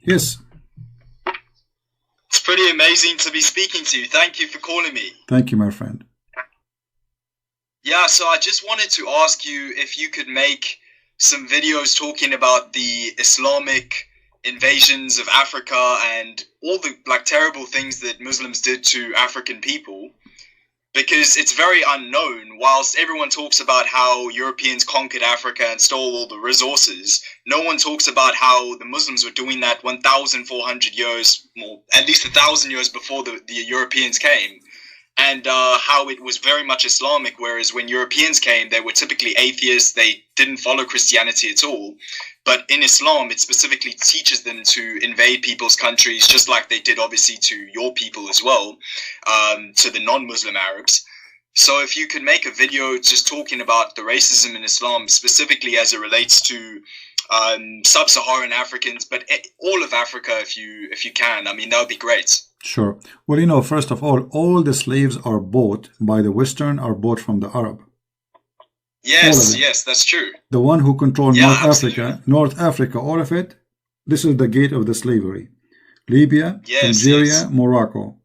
Yes. It's pretty amazing to be speaking to you. Thank you for calling me. Thank you, my friend. Yeah, so I just wanted to ask you if you could make some videos talking about the Islamic invasions of Africa and all the terrible things that Muslims did to African people, because it's very unknown. Whilst everyone talks about how Europeans conquered Africa and stole all the resources, no one talks about how the Muslims were doing that 1,400 years, or at least 1,000 years before the Europeans came, and how it was very much Islamic, whereas when Europeans came, they were typically atheists. They didn't follow Christianity at all. But in Islam, it specifically teaches them to invade people's countries, just like they did, obviously, to your people as well, to the non-Muslim Arabs. So if you could make a video just talking about the racism in Islam, specifically as it relates to sub-Saharan Africans, but all of Africa, if you can, I mean, that would be great. Sure. Well, first of all the slaves are bought by the Western, are bought from the Arab. Yes, yes, that's true. The one who controlled North Africa, all of it, this is the gate of the slavery. Libya, Algeria, Morocco,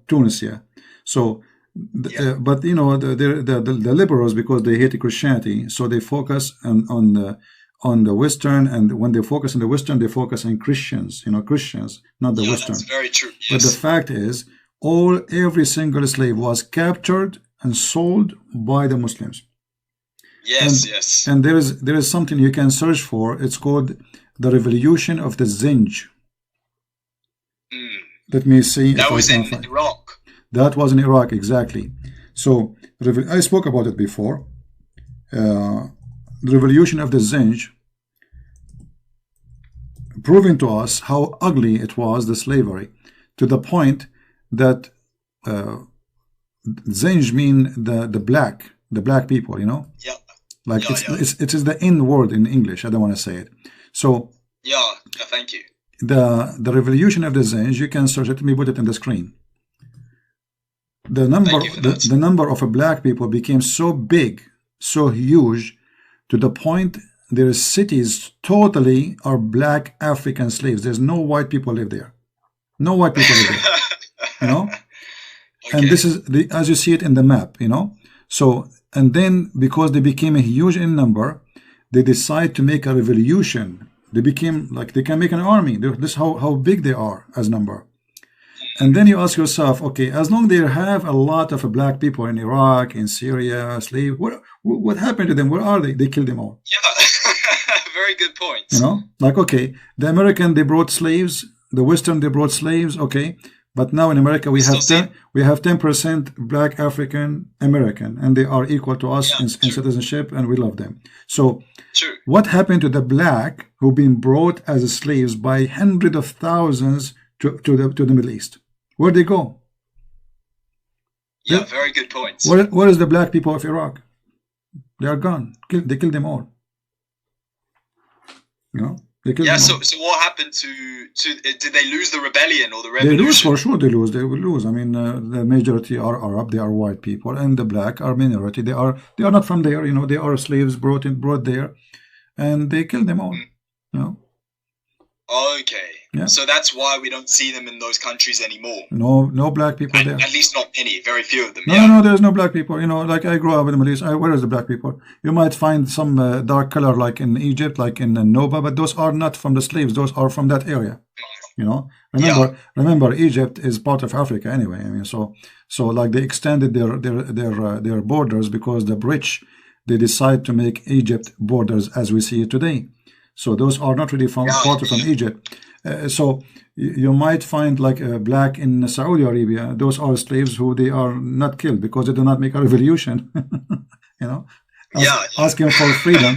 Tunisia. So, but the liberals, because they hate Christianity, so they focus on the Western, and when they focus on the Western, they focus on Christians, Christians, not the Western. That's very true. Yes. But the fact is, every single slave was captured and sold by the Muslims. Yes, and there is something you can search for. It's called the Revolution of the Zinj. Let me see. That was in Iraq. That was in Iraq, exactly. So I spoke about it before. The Revolution of the Zinj, proving to us how ugly it was, the slavery, to the point that Zinj mean the black people, Yeah. It is the N word in English. I don't want to say it. So thank you. The Revolution of the Zinj, you can search it. Let me put it in the screen. The number of black people became so big, so huge, to the point their cities totally are black African slaves. There's no white people live there. No white people live there. Okay. And this is as you see it in the map. So. And then, because they became a huge in number, they decide to make a revolution. They became they can make an army. This is how big they are as number. And then you ask yourself, okay, as long as they have a lot of black people in Iraq, in Syria, slave, what happened to them? Where are they? They killed them all. Yeah, very good point. Okay, the American, they brought slaves. The Western, they brought slaves. Okay. But now in America we have 10% black African American, and they are equal to us in citizenship, and we love them. So what happened to the black who've been brought as slaves by hundreds of thousands to the Middle East? Where'd they go? Yeah, very good point. What is the black people of Iraq? They are gone. They killed them all. So what happened to did they lose the rebellion or the revolution? They lose, for sure. They will lose. I mean, the majority are Arab. They are white people, and the black are minority. They are not from there. They are slaves brought there, and they killed them all. Okay. Yeah. So that's why we don't see them in those countries anymore. No black people there. At least not many. Very few of them. No, there's no black people. Like I grew up in the Middle East. Where is the black people? You might find some dark color, like in Egypt, like in Nubia, but those are not from the slaves. Those are from that area. Remember, Egypt is part of Africa anyway. I mean, so like they extended their borders because the British, they decide to make Egypt borders as we see it today. So those are not really part from Egypt. So you might find like a black in Saudi Arabia. Those are slaves who they are not killed because they do not make a revolution. Asking for freedom.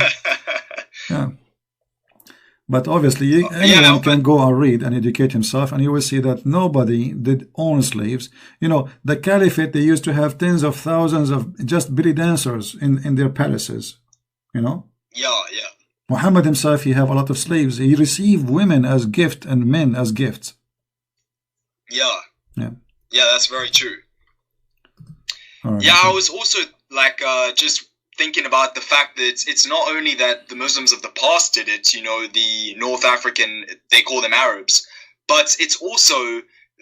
But obviously, anyone can go and read and educate himself, and you will see that nobody did own slaves. The caliphate, they used to have tens of thousands of just belly dancers in their palaces. Muhammad himself, he have a lot of slaves. He received women as gift and men as gifts. Yeah, that's very true. Right. Yeah, I was also just thinking about the fact that it's not only that the Muslims of the past did it, you know, the North African, they call them Arabs, but it's also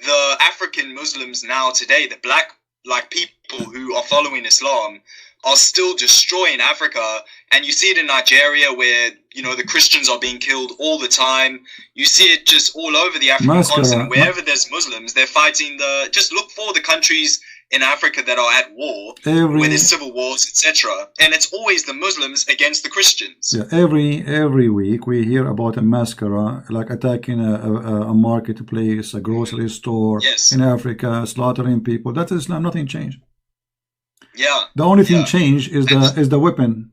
the African Muslims now today, the black people who are following Islam are still destroying Africa. And you see it in Nigeria where, you know, the Christians are being killed all the time. You see it just all over the African continent. Wherever there's Muslims, they're fighting just look for the countries in Africa that are at war, where there's civil wars, etc. And it's always the Muslims against the Christians. Yeah, every week we hear about a massacre, like attacking a marketplace, a grocery store in Africa, slaughtering people. That is Islam. Nothing changed. Yeah. The only thing changed is the weapon.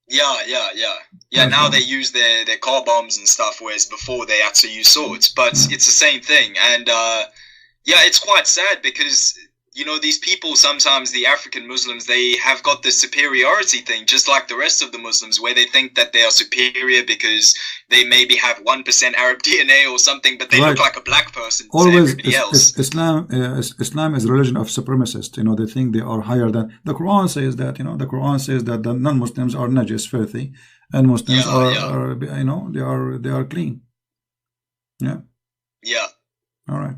Yeah. Now they use their car bombs and stuff, whereas before they had to use swords. But it's the same thing, and it's quite sad because, you know, these people, sometimes the African Muslims, they have got this superiority thing, just like the rest of the Muslims, where they think that they are superior because they maybe have 1% Arab DNA or something, but they look like a black person to everybody else. Islam is a religion of supremacists. You know, they think they are higher than. The Quran says that. You know, the Quran says that the non-Muslims are najis, filthy, and Muslims are you know, they are clean. Yeah. Yeah. All right.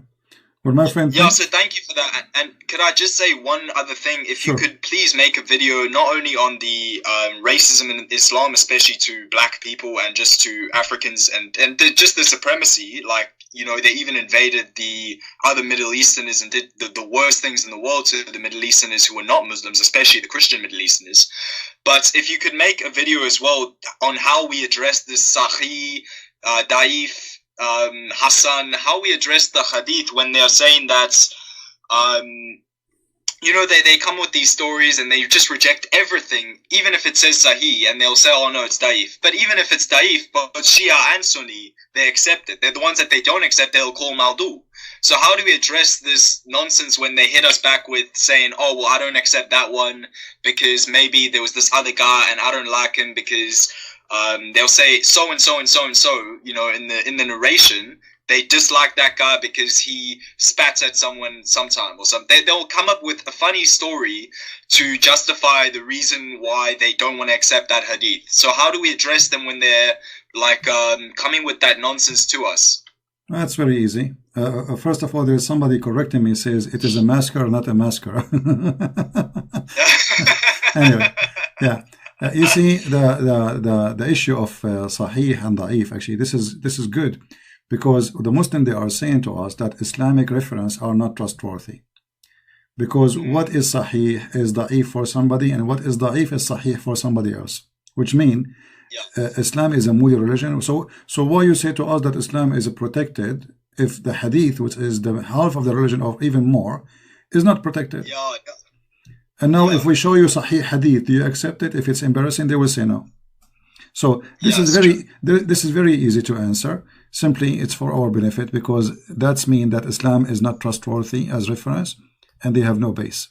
Well, my friend, so thank you for that. And could I just say one other thing? If you could please make a video not only on the racism in Islam, especially to black people and just to Africans, and just the supremacy, like, you know, they even invaded the other Middle Easterners and did the worst things in the world to the Middle Easterners who were not Muslims, especially the Christian Middle Easterners. But if you could make a video as well on how we address this Sahih, Daif, Hassan, how we address the hadith when they're saying that, you know, they come with these stories and they just reject everything, even if it says Sahih, and they'll say, oh no, it's Daif. But even if it's Daif, but Shia and Sunni, they accept it. They're the ones that they don't accept, they'll call Maldu. So how do we address this nonsense when they hit us back with saying, oh, well, I don't accept that one because maybe there was this other guy and I don't like him because they'll say so and so and so and so, you know, in the narration, they dislike that guy because he spat at someone sometime or something. They'll come up with a funny story to justify the reason why they don't want to accept that hadith. So how do we address them when they're like coming with that nonsense to us? That's very easy. First of all, there's somebody correcting me, says it is a massacre, not a massacre. Anyway, yeah. You see, the issue of Sahih and Da'if, actually, this is good, because the Muslim, they are saying to us that Islamic reference are not trustworthy. Because what is Sahih is Da'if for somebody, and what is Da'if is Sahih for somebody else. Which means Islam is a muy religion. So why you say to us that Islam is protected if the Hadith, which is the half of the religion or even more, is not protected? And now if we show you Sahih Hadith, do you accept it? If it's embarrassing, they will say no. So this is very easy to answer. Simply, it's for our benefit, because that's mean that Islam is not trustworthy as reference, and they have no base.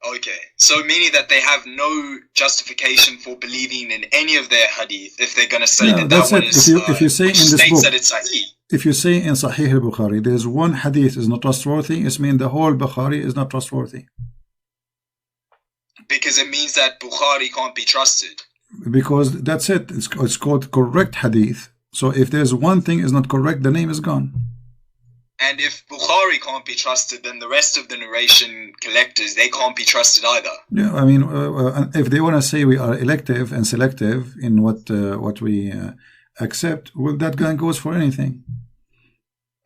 Okay, so meaning that they have no justification for believing in any of their hadith if they're going to say that one is if you say in this book, that it's Sahih. If you say in Sahih al-Bukhari there's one hadith is not trustworthy, it means the whole Bukhari is not trustworthy. Because it means that Bukhari can't be trusted. Because that's it. It's called correct hadith. So if there's one thing is not correct, the name is gone. And if Bukhari can't be trusted, then the rest of the narration collectors, they can't be trusted either. Yeah, I mean, if they want to say we are elective and selective in what we accept, well, that can goes for anything.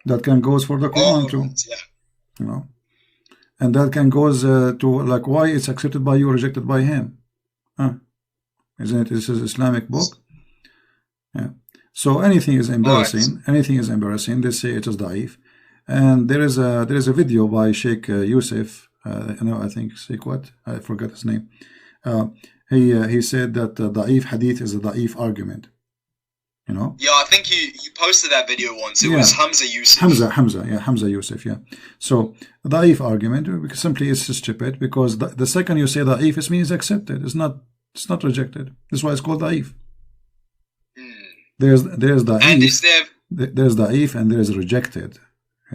That can goes for the Quran too. Yeah. You know, and that can goes to like why it's accepted by you, rejected by him. Isn't it? This is Islamic book. Yeah. So anything is embarrassing. Right. Anything is embarrassing. They say it is da'if. And there is a video by Sheikh Yusuf. I think Sheikh what? I forgot his name. He said that da'if hadith is a da'if argument. You know? Yeah, I think you posted that video once. It was Hamza Yusuf. Hamza Yusuf. Yeah. So da'if argument, because simply it's stupid, because the second you say da'if, it means accepted. It's not rejected. That's why it's called da'if. There's da'if. And is there? There's da'if and there is rejected,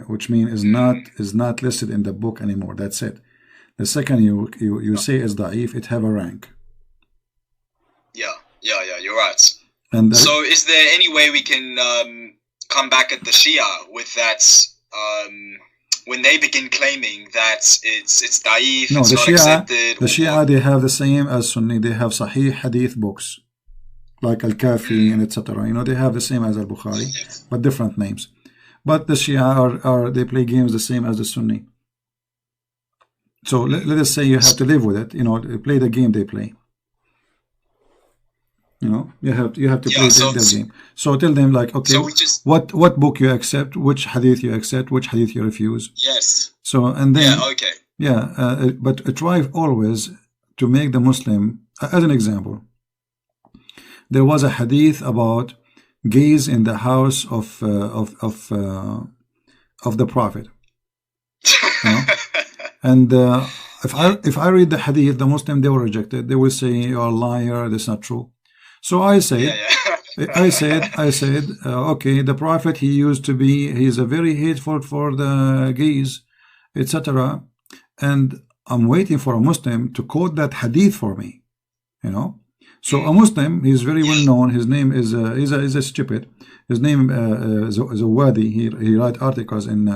which means is not listed in the book anymore. That's it. The second you say is da'if, it have a rank. Yeah, you're right. And so is there any way we can come back at the Shia with that when they begin claiming that it's da'if, no, it's the not Shia, accepted? The Shia, they have the same as Sunni. They have Sahih Hadith books, like Al-Kafi and etc. You know, they have the same as Al-Bukhari, but different names. But the Shia they play games the same as the Sunni. So let us say you have to live with it. You know, play the game they play. You know, you have to play their game. So tell them, like, okay, what book you accept, which hadith you accept, which hadith you refuse. Yes. So and then okay. But try always to make the Muslim, as an example, there was a hadith about gays in the house of the Prophet. You know? And if I read the hadith, the Muslim, they will reject it. They will say, you're a liar, that's not true. So I said, okay, the Prophet, he's a very hateful for the gays, etc. And I'm waiting for a Muslim to quote that hadith for me, you know. So a Muslim, he's very well known. His name is he's a stupid. His name is a Wadi. He write articles in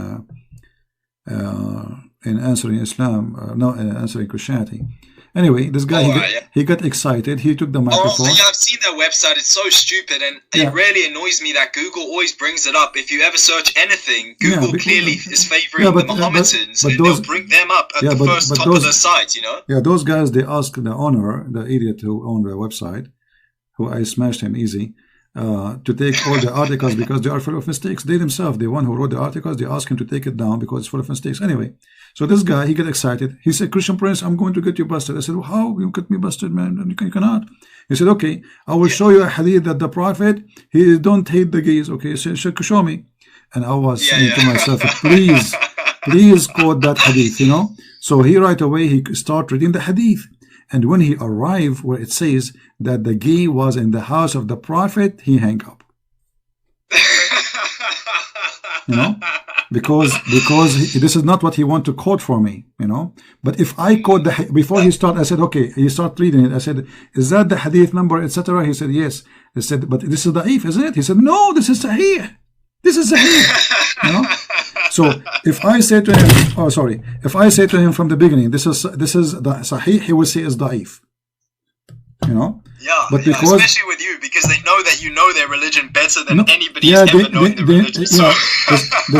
answering Islam, answering Christianity. Anyway, this guy, he got excited. He took the microphone. Oh, yeah, I've seen that website. It's so stupid, and it really annoys me that Google always brings it up. If you ever search anything, Google clearly is favoring the Mohammedans, and they'll bring them up at the first top of the site, you know? Yeah, those guys, they ask the owner, the idiot who owned the website, who I smashed him easy, to take all the articles because they are full of mistakes. They themselves, the one who wrote the articles, they ask him to take it down because it's full of mistakes. Anyway, so this guy, he got excited. He said, Christian Prince, I'm going to get you busted. I said, well, how? You get me busted, man? You cannot. He said, okay, I will show you a hadith that the Prophet, he don't hate the gays. Okay, so show me. And I was saying to myself, please quote that hadith, you know. So he right away, he start reading the hadith. And when he arrived where it says that the gay was in the house of the Prophet, he hang up. You know, because this is not what he want to quote for me, you know. But if I quote before he start, I said, okay, he start reading it. I said, is that the hadith number, etc.? He said, yes. I said, but this is da'if, isn't it? He said, no, this is sahih. This is sahih. You know. So if I say to him, if I say to him from the beginning, this is the sahih, he will say is da'if. You know. Yeah, but because, especially with you, because they know that you know their religion better than anybody has ever known the religion. So. the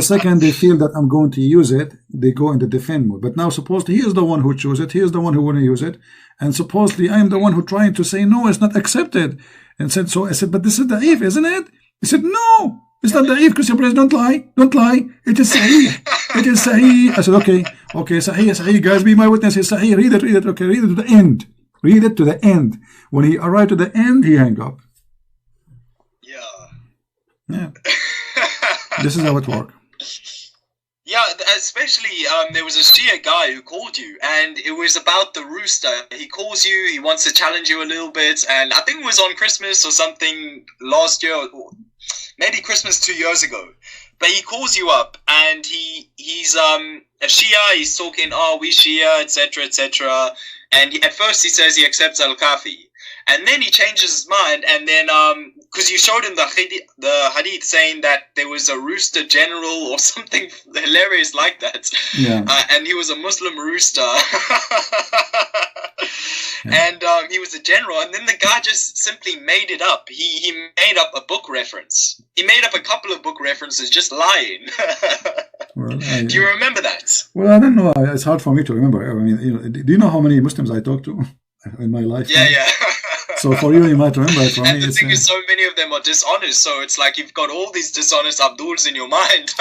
second they feel that I'm going to use it, they go in the defend mode. But now supposedly he is the one who chose it, he is the one who want to use it, and supposedly I am the one who trying to say no, it's not accepted. And said so. I said, but this is da'if, isn't it? He said, no, it's not da'if. Christian Prince, don't lie. It is sahih. It is sahih. I said, okay, sahih, guys, be my witnesses. Sahih, read it. Okay, read it to the end. Read it to the end. When he arrived to the end, he hang up. Yeah. This is how it works. Yeah, especially there was a Shia guy who called you, and it was about the rooster. He calls you, he wants to challenge you a little bit, and I think it was on Christmas or something last year, or maybe Christmas 2 years ago. But he calls you up, and he's a Shia. He's talking, we Shia, etc. And at first he says he accepts Al-Kafi. And then he changes his mind, and then, because you showed him the hadith saying that there was a rooster general or something hilarious like that. Yeah. And he was a Muslim rooster. And he was a general, and then the guy just simply made it up. He made up a book reference. He made up a couple of book references just lying. Well, do you remember that? Well, I don't know. It's hard for me to remember. I mean, do you know how many Muslims I talked to in my life? Yeah. So for you might remember it. For and me, the thing is, so many of them are dishonest. So it's like you've got all these dishonest Abduls in your mind.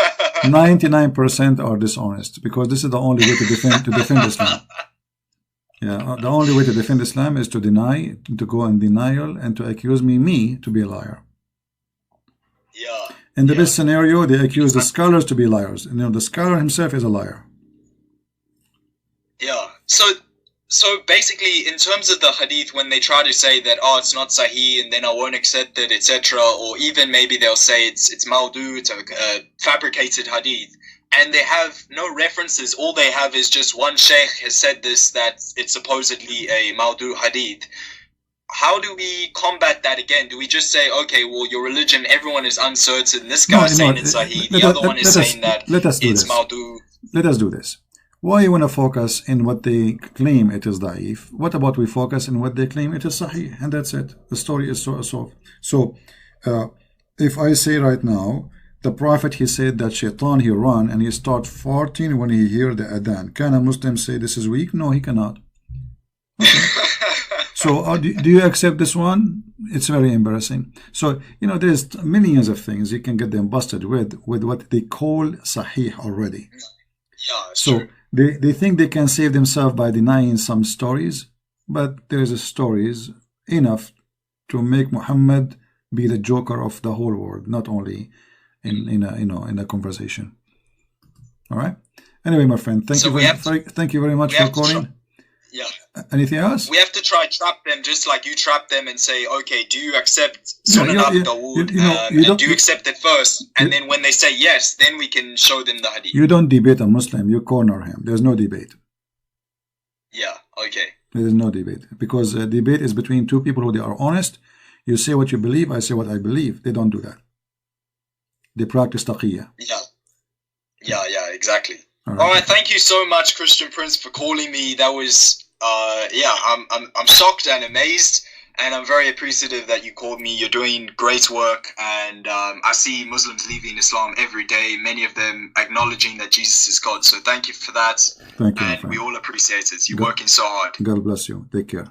99% are dishonest, because this is the only way to defend Islam. Yeah, the only way to defend Islam is to deny, to go in denial, and to accuse me to be a liar. Yeah. In the best scenario, they accuse the scholars to be liars. You know, the scholar himself is a liar. Yeah. So basically, in terms of the hadith, when they try to say that, it's not sahih, and then I won't accept it, etc., or even maybe they'll say it's maudu, it's a fabricated hadith, and they have no references. All they have is just one sheikh has said this, that it's supposedly a Maudu hadith. How do we combat that again? Do we just say, okay, well, your religion, everyone is uncertain. This guy's saying it's Sahih. The other one is saying that it's Maudu. Let us do this. Why you want to focus in what they claim it is da'if? What about we focus in what they claim it is Sahih? And that's it. The story is solved. So, if I say right now, the Prophet, he said that shaitan, he run and he start farting when he hear the adhan. Can a Muslim say this is weak? No, he cannot. Okay. So do you accept this one? It's very embarrassing. So, there's millions of things you can get them busted with what they call Sahih already. Yeah, so true. They think they can save themselves by denying some stories, but there's stories enough to make Muhammad be the joker of the whole world, not only in a conversation. All right. Anyway, my friend, thank you very much for calling. Yeah. Anything else? We have to try trap them, just like you trap them and say, okay, do you accept Sunan Abu Dawood? Do you accept it first? And then when they say yes, then we can show them the hadith. You don't debate a Muslim, you corner him. There's no debate. Yeah, okay. There is no debate. Because debate is between two people who they are honest. You say what you believe, I say what I believe. They don't do that. They practice taqiyya. Yeah, exactly. All right, thank you so much, Christian Prince, for calling me. That was, I'm shocked and amazed, and I'm very appreciative that you called me. You're doing great work, and I see Muslims leaving Islam every day, many of them acknowledging that Jesus is God. So thank you for that. Thank you, and we all appreciate it. You're working so hard. God bless you. Take care.